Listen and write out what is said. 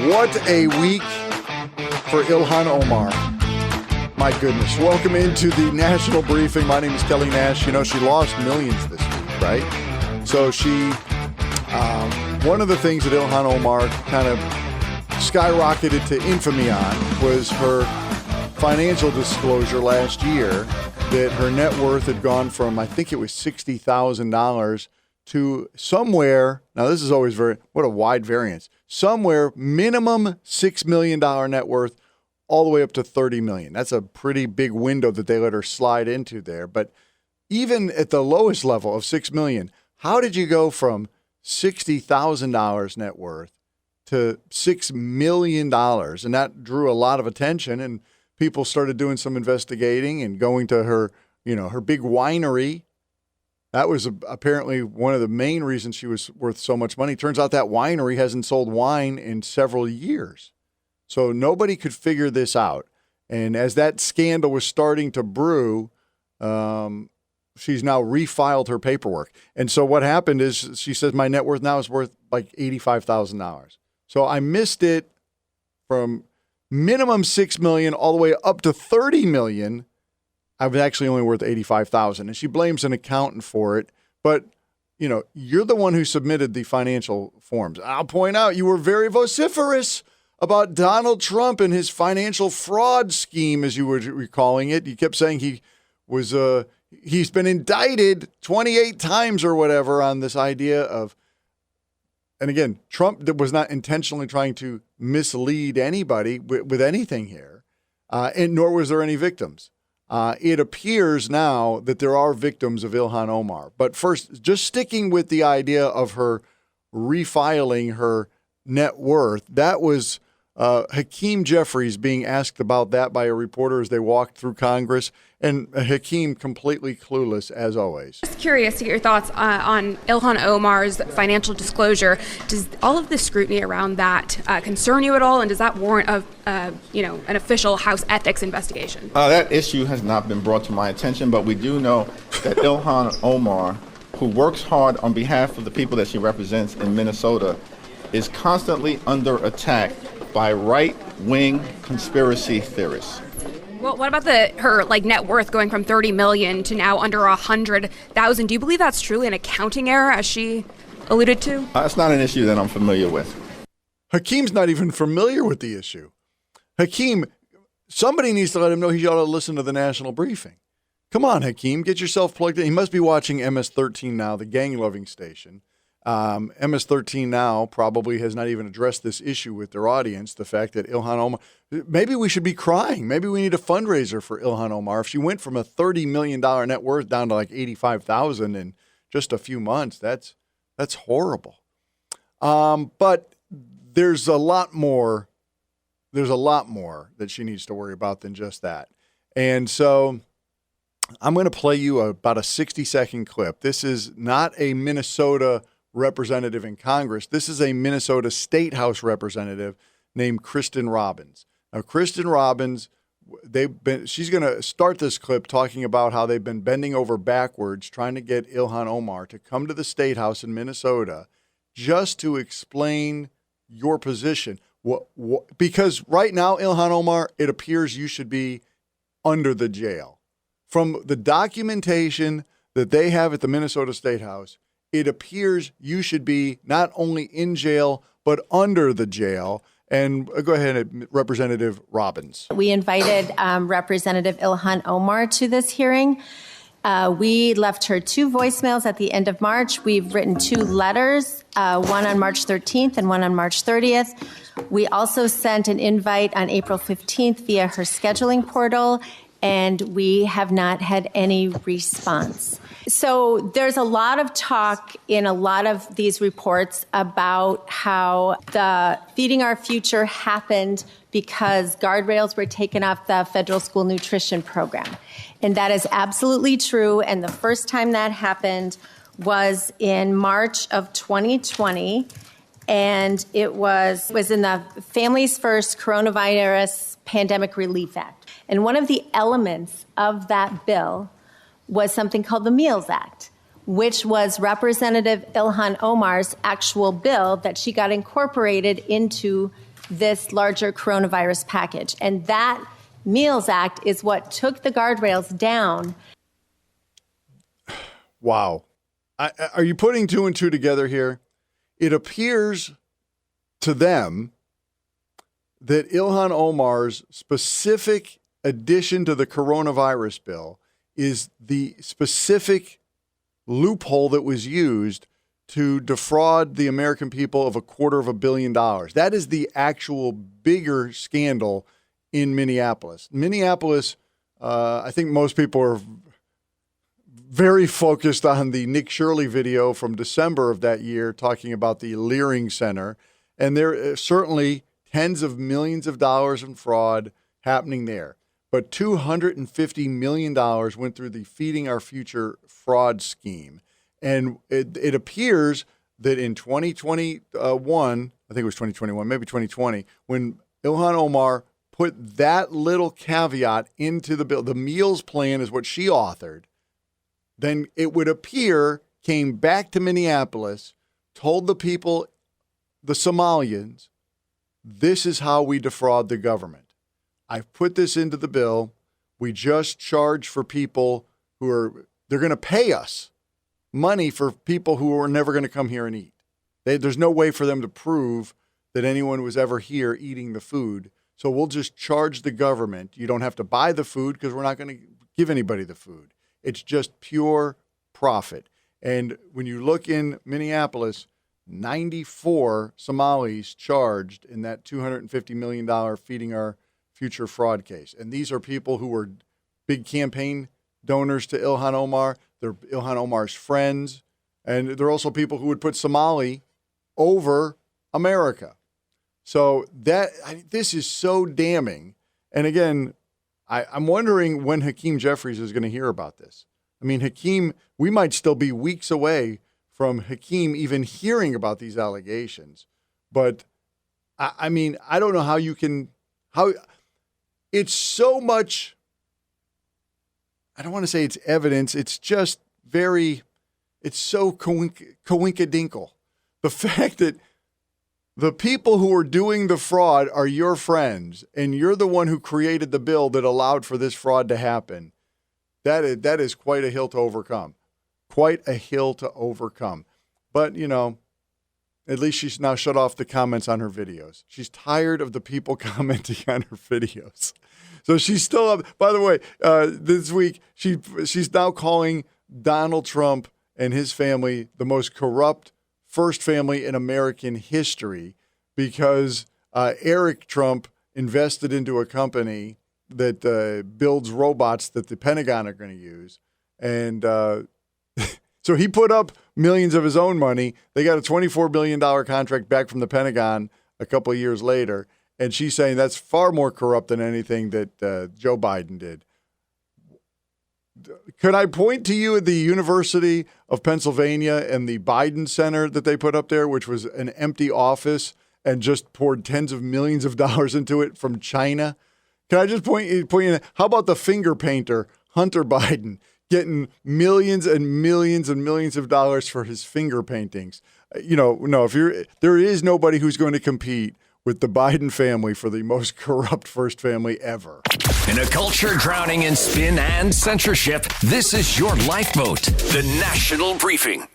What a week for Ilhan Omar. My goodness. Welcome into the National Briefing. My name is Kelly Nash. You know, she lost millions this week, right? So one of the things that Ilhan Omar kind of skyrocketed to infamy on was her financial disclosure last year that her net worth had gone from, I think it was $60,000 to somewhere, now this is always what a wide variance, somewhere minimum $6 million net worth all the way up to $30 million. That's a pretty big window that they let her slide into there. But even at the lowest level of $6 million, how did you go from $60,000 net worth to $6 million? And that drew a lot of attention, and people started doing some investigating and going to her, her big winery. That was apparently one of the main reasons she was worth so much money. Turns out that winery hasn't sold wine in several years. So nobody could figure this out. And as that scandal was starting to brew, she's now refiled her paperwork. And so what happened is she says my net worth now is worth like $85,000. So I missed it from minimum $6 million all the way up to $30 million. I was actually only worth $85,000, and she blames an accountant for it. But, you're the one who submitted the financial forms. I'll point out you were very vociferous about Donald Trump and his financial fraud scheme, as you were calling it. You kept saying he's been indicted 28 times or whatever on this idea of, and again, Trump was not intentionally trying to mislead anybody with anything here, and nor was there any victims. It appears now that there are victims of Ilhan Omar. But first, just sticking with the idea of her refiling her net worth, that was Hakeem Jeffries being asked about that by a reporter as they walked through Congress, and Hakeem completely clueless as always. Just curious to get your thoughts on Ilhan Omar's financial disclosure. Does all of the scrutiny around that concern you at all, and does that warrant an official House ethics investigation? That issue has not been brought to my attention, but we do know that Ilhan Omar, who works hard on behalf of the people that she represents in Minnesota, is constantly under attack by right-wing conspiracy theorists. Well, what about her net worth going from $30 million to now under $100,000? Do you believe that's truly an accounting error, as she alluded to? It's not an issue that I'm familiar with. Hakeem's not even familiar with the issue. Hakeem, somebody needs to let him know he ought to listen to the National Briefing. Come on, Hakeem, get yourself plugged in. He must be watching MS-13 now, the gang-loving station. MS-13 now probably has not even addressed this issue with their audience, the fact that Ilhan Omar, maybe we should be crying. Maybe we need a fundraiser for Ilhan Omar. If she went from a $30 million net worth down to like $85,000 in just a few months, that's horrible. But there's a lot more that she needs to worry about than just that. And so I'm going to play you about a 60-second clip. This is not a Minnesota representative in Congress. This is a Minnesota State House representative named Kristen Robbins. Now, Kristen Robbins, she's going to start this clip talking about how they've been bending over backwards trying to get Ilhan Omar to come to the State House in Minnesota just to explain your position. Because right now, Ilhan Omar, it appears you should be under the jail. From the documentation that they have at the Minnesota State House, it appears you should be not only in jail, but under the jail. And go ahead, Representative Robbins. We invited Representative Ilhan Omar to this hearing. We left her 2 voicemails at the end of March. We've written 2 letters, one on March 13th and one on March 30th. We also sent an invite on April 15th via her scheduling portal, and we have not had any response. So there's a lot of talk in a lot of these reports about how the Feeding Our Future happened because guardrails were taken off the federal school nutrition program. And that is absolutely true. And the first time that happened was in March of 2020. And it was in the Families First Coronavirus Pandemic Relief Act. And one of the elements of that bill was something called the Meals Act, which was Representative Ilhan Omar's actual bill that she got incorporated into this larger coronavirus package. And that Meals Act is what took the guardrails down. Wow. Are you putting two and two together here? It appears to them that Ilhan Omar's specific addition to the coronavirus bill is the specific loophole that was used to defraud the American people of $250 million. That is the actual bigger scandal in Minneapolis. Minneapolis, I think most people are very focused on the Nick Shirley video from December of that year talking about the Leering Center. And there are certainly tens of millions of dollars in fraud happening there. But $250 million went through the Feeding Our Future fraud scheme. And it appears that in 2021, I think it was 2021, maybe 2020, when Ilhan Omar put that little caveat into the bill, the meals plan is what she authored, then it would appear came back to Minneapolis, told the people, the Somalians, this is how we defraud the government. I've put this into the bill. We just charge for people they're going to pay us money for people who are never going to come here and eat. There's no way for them to prove that anyone was ever here eating the food. So we'll just charge the government. You don't have to buy the food because we're not going to give anybody the food. It's just pure profit. And when you look in Minneapolis, 94 Somalis charged in that $250 million Feeding Our Future fraud case. And these are people who were big campaign donors to Ilhan Omar. They're Ilhan Omar's friends. And they're also people who would put Somali over America. So this is so damning. And again, I'm wondering when Hakeem Jeffries is going to hear about this. I mean, Hakeem, we might still be weeks away from Hakeem even hearing about these allegations. But I mean, I don't know how it's so much, I don't want to say it's evidence. It's just it's so coinkadinkle. The fact that the people who are doing the fraud are your friends, and you're the one who created the bill that allowed for this fraud to happen. That is quite a hill to overcome. Quite a hill to overcome. But, at least she's now shut off the comments on her videos. She's tired of the people commenting on her videos. So she's still up. By the way, this week, she's now calling Donald Trump and his family the most corrupt first family in American history because Eric Trump invested into a company that builds robots that the Pentagon are going to use. And so he put up millions of his own money. They got a $24 billion contract back from the Pentagon a couple of years later. And she's saying that's far more corrupt than anything that Joe Biden did. Could I point to you at the University of Pennsylvania and the Biden Center that they put up there, which was an empty office and just poured tens of millions of dollars into it from China? Can I just point you? How about the finger painter, Hunter Biden, getting millions and millions and millions of dollars for his finger paintings? No, there is nobody who's going to compete with the Biden family for the most corrupt first family ever. In a culture drowning in spin and censorship, this is your lifeboat, the National Briefing.